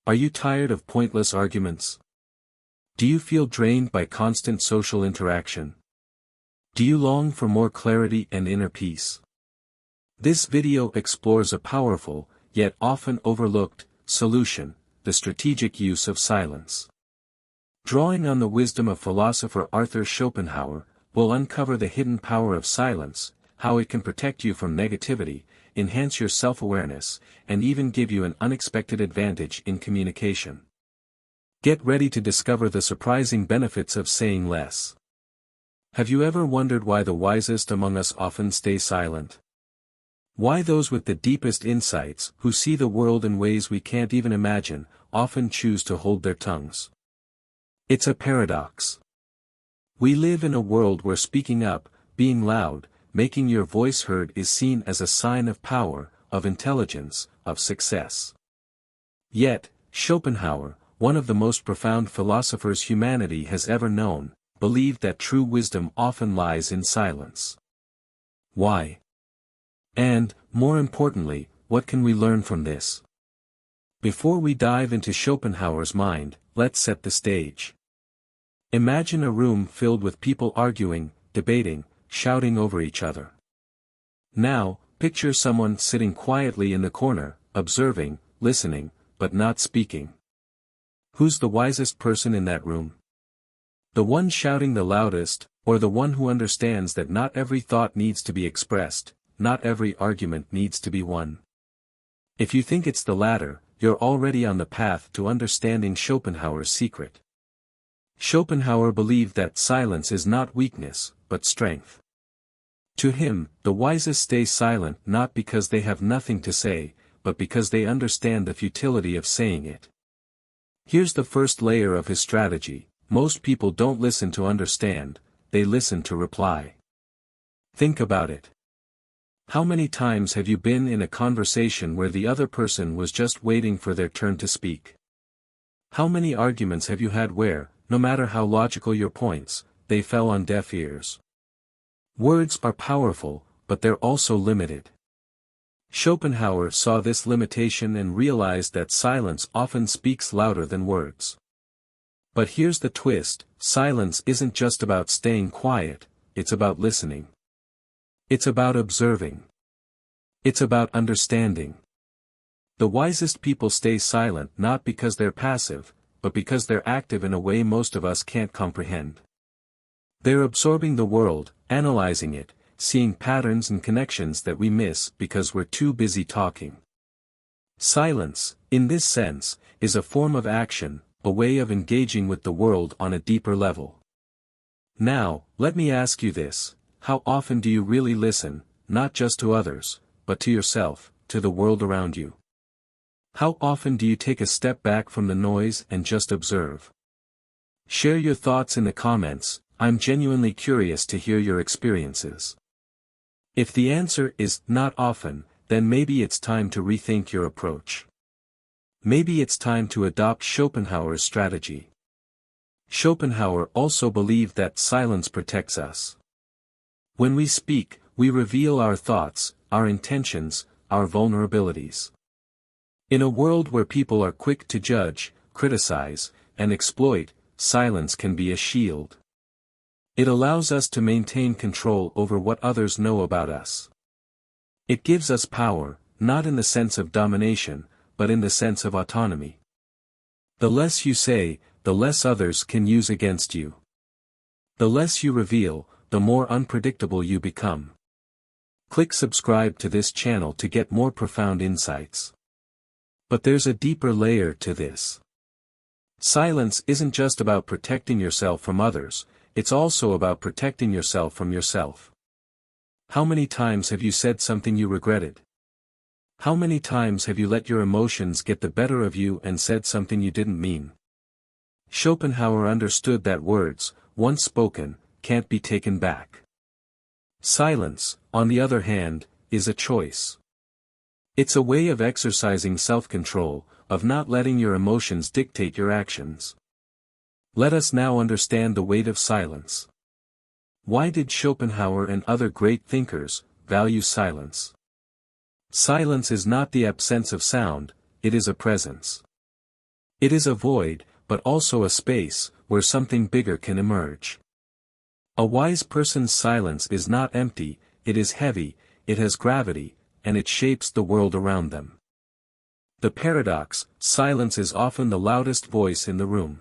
Are you tired of pointless arguments? Do you feel drained by constant social interaction? Do you long for more clarity and inner peace? This video explores a powerful, yet often overlooked, solution: the strategic use of silence. Drawing on the wisdom of philosopher Arthur Schopenhauer, we'll uncover the hidden power of silence, how it can protect you from negativity, enhance your self-awareness, and even give you an unexpected advantage in communication. Get ready to discover the surprising benefits of saying less. Have you ever wondered why the wisest among us often stay silent? Why those with the deepest insights, who see the world in ways we can't even imagine, often choose to hold their tongues? It's a paradox. We live in a world where speaking up, being loud, making your voice heard is seen as a sign of power, of intelligence, of success. Yet, Schopenhauer, one of the most profound philosophers humanity has ever known, believed that true wisdom often lies in silence. Why? And, more importantly, what can we learn from this? Before we dive into Schopenhauer's mind, let's set the stage. Imagine a room filled with people arguing, debating, shouting over each other. Now, picture someone sitting quietly in the corner, observing, listening, but not speaking. Who's the wisest person in that room? The one shouting the loudest, or the one who understands that not every thought needs to be expressed, not every argument needs to be won? If you think it's the latter, you're already on the path to understanding Schopenhauer's secret. Schopenhauer believed that silence is not weakness, but strength. To him, the wisest stay silent not because they have nothing to say, but because they understand the futility of saying it. Here's the first layer of his strategy: most people don't listen to understand, they listen to reply. Think about it. How many times have you been in a conversation where the other person was just waiting for their turn to speak? How many arguments have you had where, no matter how logical your points, they fell on deaf ears? Words are powerful, but they're also limited. Schopenhauer saw this limitation and realized that silence often speaks louder than words. But here's the twist: silence isn't just about staying quiet, it's about listening. It's about observing. It's about understanding. The wisest people stay silent not because they're passive, but because they're active in a way most of us can't comprehend. They're absorbing the world, analyzing it, seeing patterns and connections that we miss because we're too busy talking. Silence, in this sense, is a form of action, a way of engaging with the world on a deeper level. Now, let me ask you this: how often do you really listen, not just to others, but to yourself, to the world around you? How often do you take a step back from the noise and just observe? Share your thoughts in the comments. I'm genuinely curious to hear your experiences. If the answer is not often, then maybe it's time to rethink your approach. Maybe it's time to adopt Schopenhauer's strategy. Schopenhauer also believed that silence protects us. When we speak, we reveal our thoughts, our intentions, our vulnerabilities. In a world where people are quick to judge, criticize, and exploit, silence can be a shield. It allows us to maintain control over what others know about us. It gives us power, not in the sense of domination, but in the sense of autonomy. The less you say, the less others can use against you. The less you reveal, the more unpredictable you become. Click subscribe to this channel to get more profound insights. But there's a deeper layer to this. Silence isn't just about protecting yourself from others, it's also about protecting yourself from yourself. How many times have you said something you regretted? How many times have you let your emotions get the better of you and said something you didn't mean? Schopenhauer understood that words, once spoken, can't be taken back. Silence, on the other hand, is a choice. It's a way of exercising self-control, of not letting your emotions dictate your actions. Let us now understand the weight of silence. Why did Schopenhauer and other great thinkers value silence? Silence is not the absence of sound, it is a presence. It is a void, but also a space, where something bigger can emerge. A wise person's silence is not empty, it is heavy, it has gravity, and it shapes the world around them. The paradox: silence is often the loudest voice in the room.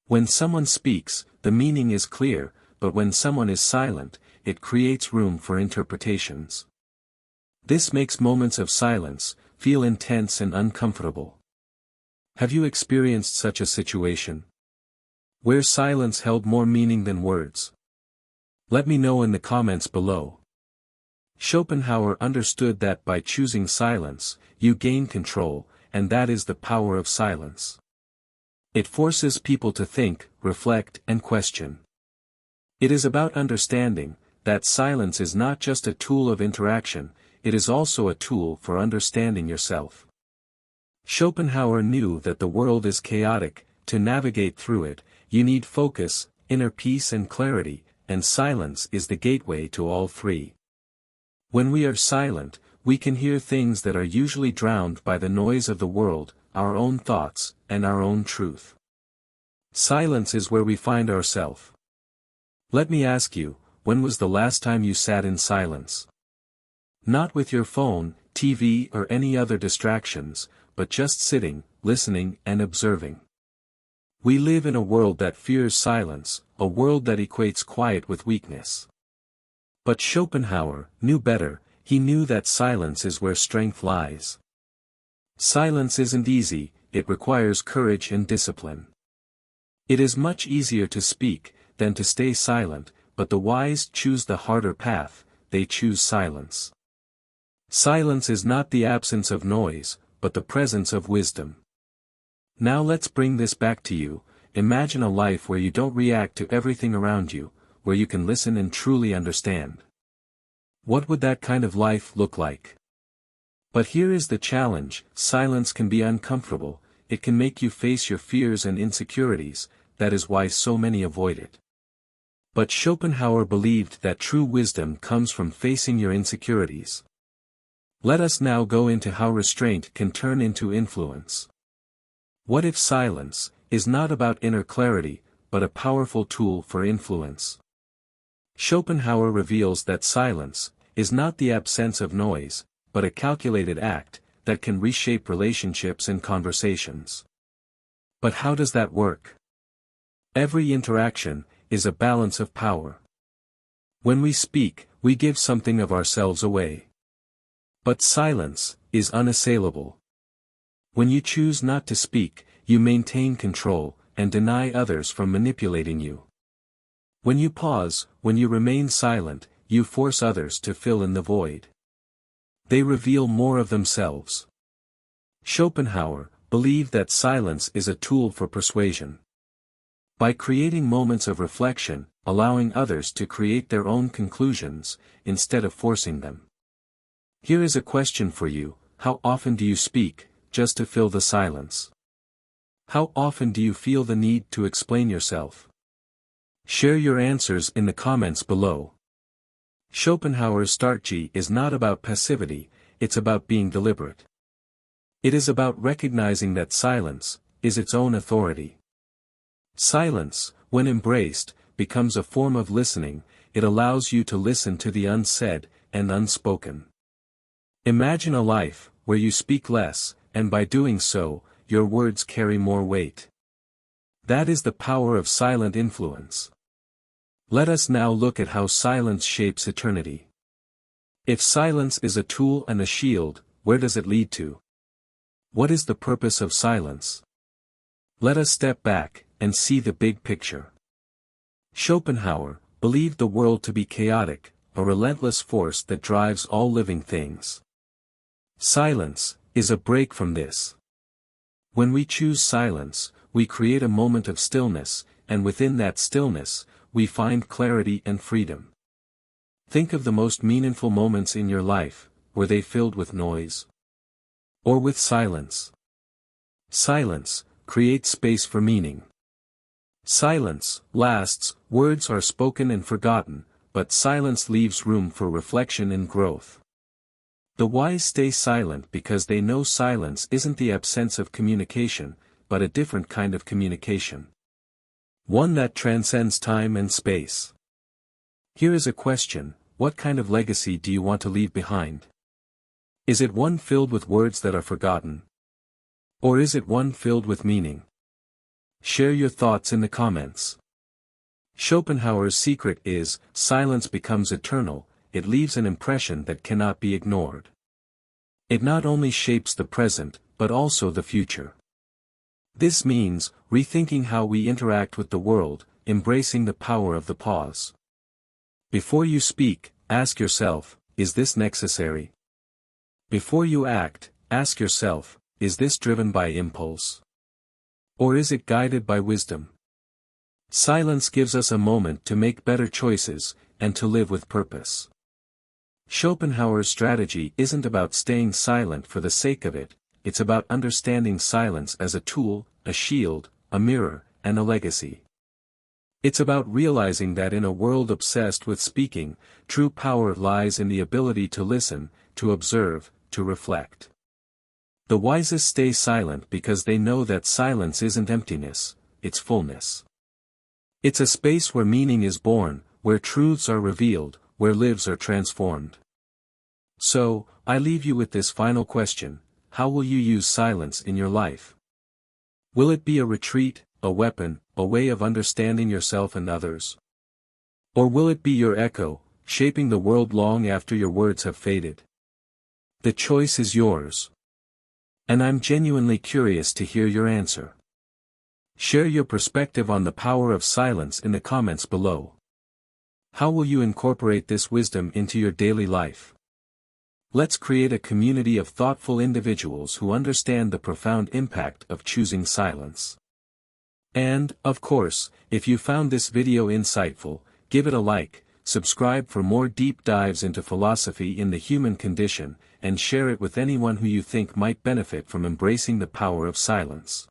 When someone speaks, the meaning is clear, but when someone is silent, it creates room for interpretations. This makes moments of silence feel intense and uncomfortable. Have you experienced such a situation? Where silence held more meaning than words? Let me know in the comments below. Schopenhauer understood that by choosing silence, you gain control, and that is the power of silence. It forces people to think, reflect, and question. It is about understanding that silence is not just a tool of interaction, it is also a tool for understanding yourself. Schopenhauer knew that the world is chaotic. To navigate through it, you need focus, inner peace and clarity, and silence is the gateway to all three. When we are silent, we can hear things that are usually drowned by the noise of the world, our own thoughts, and our own truth. Silence is where we find ourselves. Let me ask you, when was the last time you sat in silence? Not with your phone, TV or any other distractions, but just sitting, listening and observing. We live in a world that fears silence, a world that equates quiet with weakness. But Schopenhauer knew better. He knew that silence is where strength lies. Silence isn't easy, it requires courage and discipline. It is much easier to speak than to stay silent, but the wise choose the harder path, they choose silence. Silence is not the absence of noise, but the presence of wisdom. Now let's bring this back to you. Imagine a life where you don't react to everything around you, where you can listen and truly understand. What would that kind of life look like? But here is the challenge: silence can be uncomfortable, it can make you face your fears and insecurities, that is why so many avoid it. But Schopenhauer believed that true wisdom comes from facing your insecurities. Let us now go into how restraint can turn into influence. What if silence is not about inner clarity, but a powerful tool for influence? Schopenhauer reveals that silence is not the absence of noise, but a calculated act that can reshape relationships and conversations. But how does that work? Every interaction is a balance of power. When we speak, we give something of ourselves away. But silence is unassailable. When you choose not to speak, you maintain control, and deny others from manipulating you. When you pause, when you remain silent, you force others to fill in the void. They reveal more of themselves. Schopenhauer believed that silence is a tool for persuasion. By creating moments of reflection, allowing others to create their own conclusions, instead of forcing them. Here is a question for you: how often do you speak, just to fill the silence? How often do you feel the need to explain yourself? Share your answers in the comments below. Schopenhauer's strategy is not about passivity, it's about being deliberate. It is about recognizing that silence is its own authority. Silence, when embraced, becomes a form of listening. It allows you to listen to the unsaid and unspoken. Imagine a life where you speak less, and by doing so, your words carry more weight. That is the power of silent influence. Let us now look at how silence shapes eternity. If silence is a tool and a shield, where does it lead to? What is the purpose of silence? Let us step back and see the big picture. Schopenhauer believed the world to be chaotic, a relentless force that drives all living things. Silence is a break from this. When we choose silence, we create a moment of stillness, and within that stillness, we find clarity and freedom. Think of the most meaningful moments in your life. Were they filled with noise? Or with silence? Silence creates space for meaning. Silence lasts, words are spoken and forgotten, but silence leaves room for reflection and growth. The wise stay silent because they know silence isn't the absence of communication, but a different kind of communication. One that transcends time and space. Here is a question: what kind of legacy do you want to leave behind? Is it one filled with words that are forgotten? Or is it one filled with meaning? Share your thoughts in the comments. Schopenhauer's secret is, silence becomes eternal, it leaves an impression that cannot be ignored. It not only shapes the present, but also the future. This means, rethinking how we interact with the world, embracing the power of the pause. Before you speak, ask yourself, is this necessary? Before you act, ask yourself, is this driven by impulse? Or is it guided by wisdom? Silence gives us a moment to make better choices, and to live with purpose. Schopenhauer's strategy isn't about staying silent for the sake of it, it's about understanding silence as a tool, a shield, a mirror, and a legacy. It's about realizing that in a world obsessed with speaking, true power lies in the ability to listen, to observe, to reflect. The wisest stay silent because they know that silence isn't emptiness, it's fullness. It's a space where meaning is born, where truths are revealed, where lives are transformed. So, I leave you with this final question: how will you use silence in your life? Will it be a retreat, a weapon, a way of understanding yourself and others? Or will it be your echo, shaping the world long after your words have faded? The choice is yours. And I'm genuinely curious to hear your answer. Share your perspective on the power of silence in the comments below. How will you incorporate this wisdom into your daily life? Let's create a community of thoughtful individuals who understand the profound impact of choosing silence. And, of course, if you found this video insightful, give it a like, subscribe for more deep dives into philosophy in the human condition, and share it with anyone who you think might benefit from embracing the power of silence.